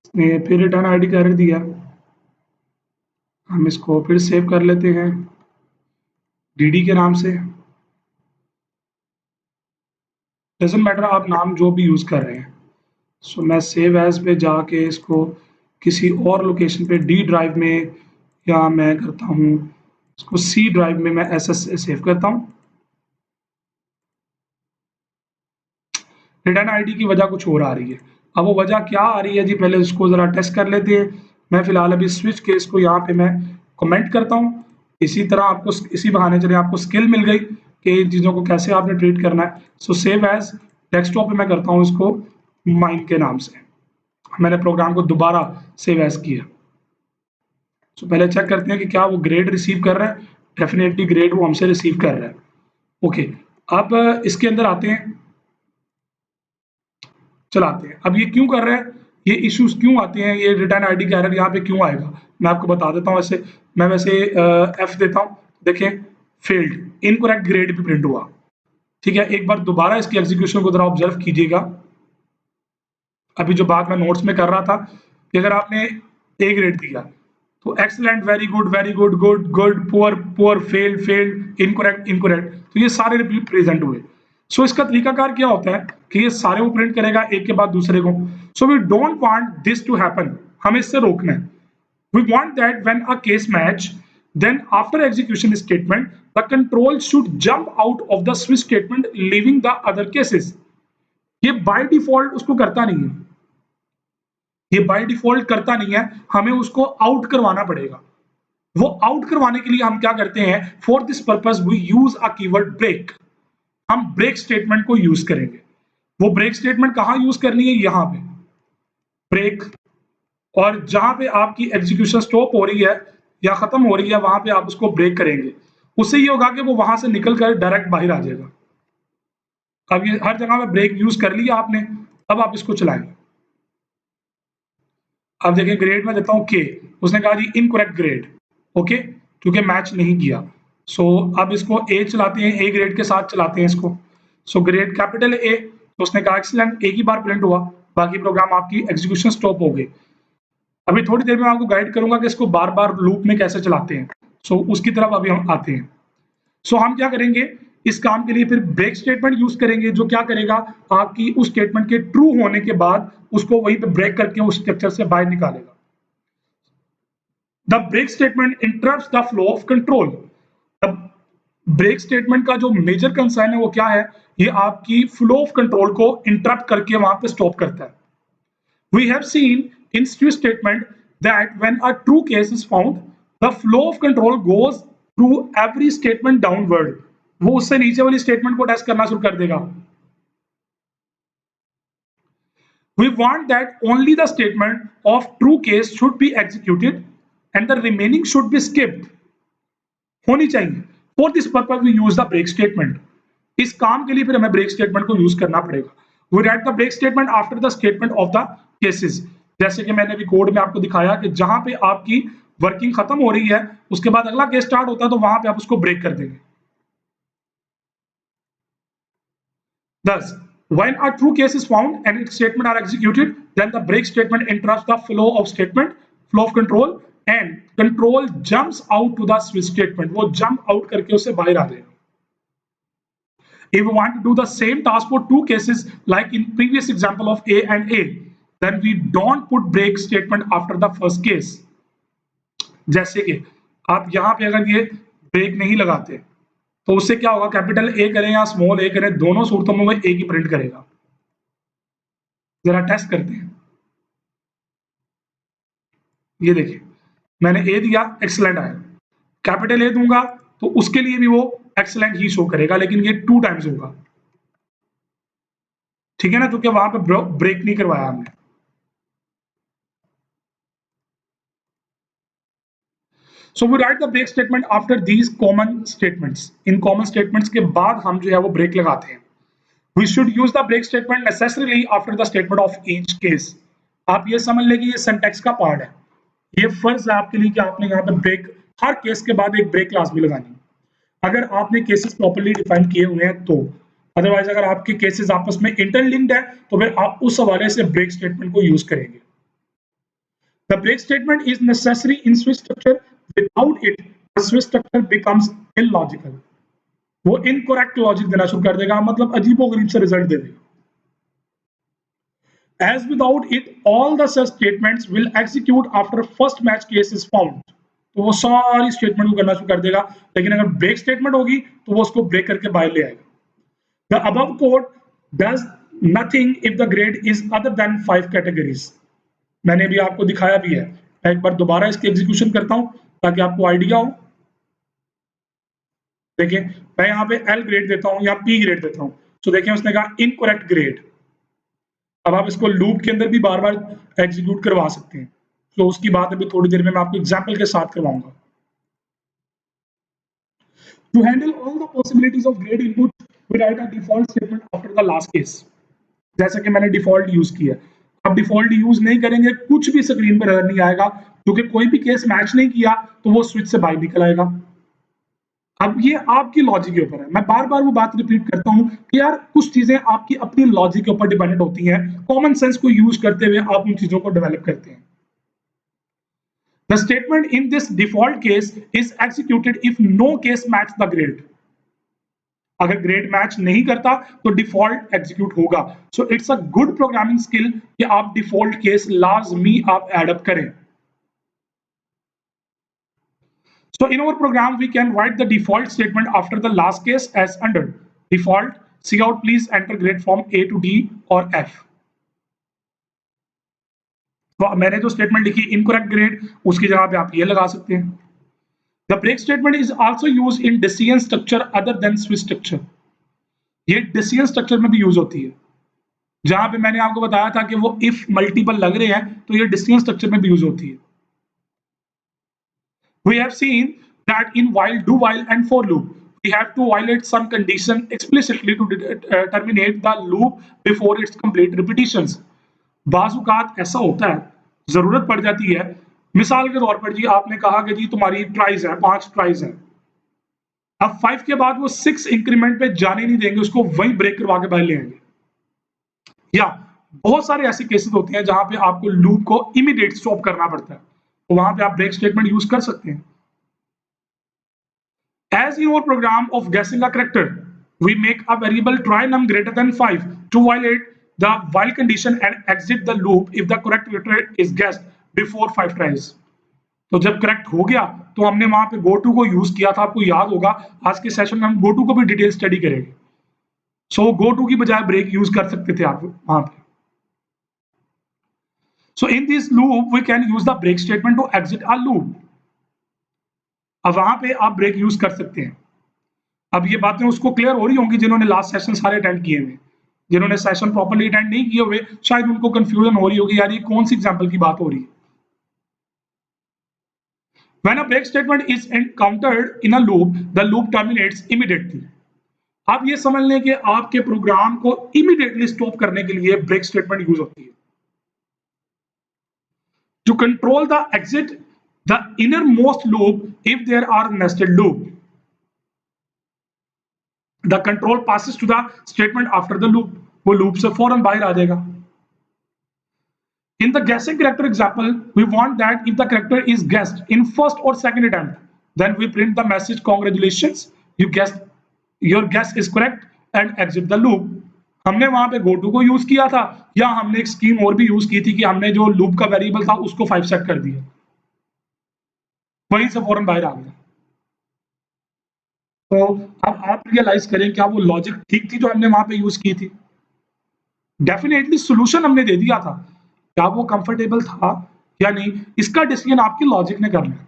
इसने फिर return ID का एरर दिया। हम इसको फिर सेव कर लेते हैं डीडी के नाम से। डजंट मैटर आप नाम जो भी यूज़ कर रहे हैं। सो मैं सेव एज़ पे जाके इसको किसी और लोकेशन पे डी ड्राइव में, या मैं करता हूँ इसको सी ड्राइव में मैं एसएस से सेव करता हूँ। रिटर्न आईडी की वजह कुछ और आ रही है। अब वो वजह क्या आ रही है जी, पहले उसको ज़रा टेस्ट कर लेते हैं। मैं फ़िलहाल अभी स्विच केस को यहाँ पे मैं कमेंट करता हूँ। इसी तरह आपको इसी बहाने चले आपको स्किल मिल गई कि इन चीज़ों को कैसे आपने ट्रीट करना है। सो सेव एज़ डेस्कटॉप पे मैं करता हूँ इसको माइन के नाम से। मैंने प्रोग्राम को दोबारा सेव एज़ किया। सो पहले चेक करते हैं कि क्या वो ग्रेड रिसीव कर रहा है। डेफिनेटली ग्रेड वो हमसे रिसीव कर रहा है। ओके, अब इसके अंदर आते हैं, चलाते हैं। अब ये क्यों कर रहा है, ये इश्यूज क्यों आते हैं, ये रिटर्न आईडी का एरर यहाँ पे क्यों आएगा, मैं आपको बता देता हूँ। वैसे एफ देता हूँ, देखें फेल्ड इनकरेक्ट ग्रेड भी प्रिंट हुआ। ठीक है, एक बार दोबारा इसकी एग्जीक्यूशन को जरा ऑब्जर्व कीजिएगा। अभी जो बात मैं नोट्स में कर रहा था कि अगर आपने ए ग्रेड दिया तो excellent, very good, very good, good, good, poor, poor, failed, failed, incorrect, incorrect, तो ये सारे प्रेजेंट हुए। सो इसका तरीकाकार क्या होता है कि ये सारे वो प्रिंट करेगा एक के बाद दूसरे को। So we don't want this to happen, हमें इससे रोकना है। We want that when a case match, then after execution statement the control should jump out of the switch statement leaving the other cases। ये by default उसको करता नहीं है, ये बाय डिफॉल्ट करता नहीं है, हमें उसको आउट करवाना पड़ेगा। वो आउट करवाने के लिए हम क्या करते हैं, for this purpose we use a keyword break. हम ब्रेक स्टेटमेंट को यूज करेंगे। वो ब्रेक स्टेटमेंट कहां यूज करनी है, यहां पे ब्रेक, और जहां पे आपकी एग्जीक्यूशन स्टॉप हो रही है या खत्म हो रही है वहां पे आप उसको ब्रेक करेंगे। उससे ये होगा कि वो वहां से निकल कर डायरेक्ट बाहर आ जाएगा। अब ये हर जगह में ब्रेक यूज कर लिया आपने, अब आप इसको चलाएंगे। अब देखिए ग्रेड में देता हूं के, उसने कहा जी इनकरेक्ट ग्रेड, ओके, क्योंकि मैच नहीं किया। सो अब इसको ए चलाते हैं, ए ग्रेड के साथ चलाते हैं इसको। सो ग्रेड कैपिटल ए, तो उसने कहा एक्सीलेंट, एक ही बार प्रिंट हुआ, बाकी प्रोग्राम आपकी एग्जीक्यूशन स्टॉप हो गई। अभी थोड़ी देर में आपको गाइड करूंगा कि इसको बार बार लूप में कैसे चलाते हैं। सो उसकी तरफ अभी हम आते हैं। सो हम क्या करेंगे, इस काम के लिए फिर ब्रेक स्टेटमेंट यूज करेंगे, जो क्या करेगा, आपकी उस स्टेटमेंट के ट्रू होने के बाद उसको वहीं पे ब्रेक करके उस स्ट्रक्चर से बाहर निकालेगा। The break statement interrupts the flow of control. अब ब्रेक स्टेटमेंट का जो मेजर कंसर्न है वो क्या है, ये आपकी फ्लो ऑफ कंट्रोल को इंटरप्ट करके वहां पे स्टॉप करता है। We have seen in switch statement that when a true case is found, the flow of control goes through every statement downward। वो उससे नीचे वाली स्टेटमेंट को टेस्ट करना शुरू कर देगा। We want that only the statement of true case should be executed and the remaining should be skipped होनी चाहिए। For this purpose we use the break statement। इस काम के लिए फिर हमें ब्रेक स्टेटमेंट को यूज करना पड़ेगा। We write the break statement after the statement of the cases। जैसे कि मैंने अभी कोड में आपको दिखाया कि जहां पे आपकी वर्किंग खत्म हो रही है उसके बाद अगला केस स्टार्ट होता है, तो वहां पे आप उसको ब्रेक कर देंगे। Thus, when a true case is found and its statement are executed, then the break statement interrupts the flow of statement, flow of control, and control jumps out to the switch statement। वो jump out करके उससे बाहर आ जाएगा। If we want to do the same task for two cases like in previous example of A and A, then we don't put break statement after the first case। जैसे कि आप यहाँ पे अगर ये ब्रेक नहीं लगाते तो उससे क्या होगा, कैपिटल ए करें या स्मॉल ए करें, दोनों सूरतों में वो एक ही प्रिंट करेगा। जरा टेस्ट करते हैं। ये देखिए मैंने ए दिया, एक्सलेंट आया। कैपिटल ए दूंगा तो उसके लिए भी वो एक्सलेंट ही शो करेगा, लेकिन ये 2 टाइम्स होगा। ठीक है ना, क्योंकि वहां पे ब्रेक नहीं करवाया हमने। So we write the break statement after these common statements। In common statements के बाद हम जो है वो ब्रेक लगाते हैं। We should use the break statement necessarily after the statement of each case। आप ये समझ लें कि ये सिंटैक्स का पार्ट है। ये फर्ज है आपके लिए कि आपने यहाँ पे ब्रेक, हर केस के बाद एक ब्रेक लाजमी लगानी है। अगर आपने केसेस प्रॉपर्ली डिफाइन किए हुए हैं तो, अदरवाइज अगर आपके केसेस आपस में इंटरलिंक्ड है तो फिर आप उस हवाले से ब्रेक स्टेटमेंट को यूज करेंगे। The break statement is necessary in switch structure. Without it, the switch structure becomes illogical. वो इनकरेक्ट लॉजिक देना शुरू कर देगा, मतलब अजीबोगरीब से रिजल्ट दे देगा. As without it, all the such statements will execute after first match case is found. तो वो सारी स्टेटमेंट को करना शुरू कर देगा, लेकिन अगर ब्रेक स्टेटमेंट होगी तो वो उसको ब्रेक करके बाहर ले आएगा. The above code does nothing if the grade is other than 5 categories. मैंने भी आपको दिखाया भी है. मैं एक बार दोबारा इसकी एग्जीक्यूशन करता हूं ताकि आपको आइडिया हो. देखिए, मैं यहाँ पे L ग्रेड देता हूं या P ग्रेड देता हूं. तो देखिए उसने कहा इनकरेक्ट ग्रेड. अब आप इसको लूप के अंदर भी बार बार एग्जीक्यूट करवा सकते हैं. तो उसकी बात अभी थोड़ी देर में मैं आपको एग्जाम्पल के साथ करवाऊंगा. To handle all the possibilities of grade input, we write a default statement after the last case. जैसा कि मैंने डिफॉल्ट यूज किया. अब डिफॉल्ट यूज नहीं करेंगे, कुछ भी स्क्रीन पर नजर नहीं आएगा, क्योंकि कोई भी केस मैच नहीं किया तो वो स्विच से बाहर निकल आएगा. अब ये आपकी लॉजिक के ऊपर है. मैं बार बार वो बात रिपीट करता हूं कि यार कुछ चीजें आपकी अपनी लॉजिक के ऊपर डिपेंडेंट होती हैं. कॉमन सेंस को यूज करते हुए आप उन चीजों को डेवलप करते हैं. The statement in this default case is executed if no case match the grade. अगर ग्रेड मैच नहीं करता तो डिफॉल्ट एग्जीक्यूट होगा. So it's a good programming skill कि आप डिफॉल्ट केस लाजमी आप एड अप करें. So in our program we can write the default statement after the last case as under default cout please enter grade from A to D or F. तो मैंने जो statement लिखी incorrect grade, उसकी जगह पे आप ये लगा सकते हैं. The break statement is also used in decision structure other than switch structure. ये decision structure में भी यूज होती है. जहां पे मैंने आपको बताया था कि वो if मल्टीपल लग रहे हैं तो ये decision structure में भी यूज होती है. We have seen that in while, do while and for loop, we have to violate some condition explicitly to terminate the loop before its complete repetitions. बाज़-औक़ात ऐसा होता है, जरूरत पड़ जाती है. मिसाल के तौर पर जी आपने कहा कि जी तुम्हारी ट्राइज है, 5 ट्राइज है. अब 5 के बाद वो 6 इंक्रीमेंट पे जाने नहीं देंगे, उसको वहीं ब्रेक करवा के बाहर ले आएंगे. या बहुत सारे ऐसे केसेस होते हैं जहां पे आपको लूप को इमीडिएट स्टॉप करना पड़ता है, तो वहां पे आप ब्रेक स्टेटमेंट यूज कर सकते हैं. As in our program of guessing a character, we make a variable try num greater than 5 to violate the while condition and exit the loop if the correct character is guessed before 5 tries. तो जब correct हो गया तो हमने वहां पे GoTo को use किया था. आपको याद होगा आज के सेशन में हम GoTo को भी डिटेल स्टडी करेंगे. सो GoTo की बजाय ब्रेक यूज कर सकते थे आप वहां पे. So in this loop we can use the break statement to exit a loop. अब वहां पे आप ब्रेक यूज कर सकते हैं. अब ये बातें उसको क्लियर हो रही होंगी जिन्होंने लास्ट सेशन सारे अटेंड किए हुए. जिन्होंने सेशन प्रॉपर्ली अटेंड नहीं किए हुए शायद उनको कंफ्यूजन हो रही होगी, यार ये कौन सी एग्जांपल की बात हो रही है. When a break statement is encountered in a loop, the loop terminates immediately. आप ये समझ लें कि आपके प्रोग्राम को इमीडिएटली स्टॉप करने के लिए ब्रेक स्टेटमेंट यूज होती है. To control the exit the innermost loop if there are nested loop, the control passes to the statement after the loop. वो लूप से फौरन बाहर आ जाएगा. In the guessing character example, we want that if the character is guessed in first or second attempt, then we print the message congratulations, your guess is correct and exit the loop. हमने वहां पे GoTo को use किया था, या हमने एक scheme और भी यूज की थी कि हमने जो लूप का वेरिएबल था उसको 5 सेट कर दिया, वहीं से फौरन बाहर आ गया. तो अब आप रियलाइज करें क्या वो लॉजिक ठीक थी जो हमने वहां पे यूज की थी. डेफिनेटली सॉल्यूशन हमने दे दिया था, क्या वो कंफर्टेबल था या नहीं, इसका डिसीजन आपकी लॉजिक ने करना है.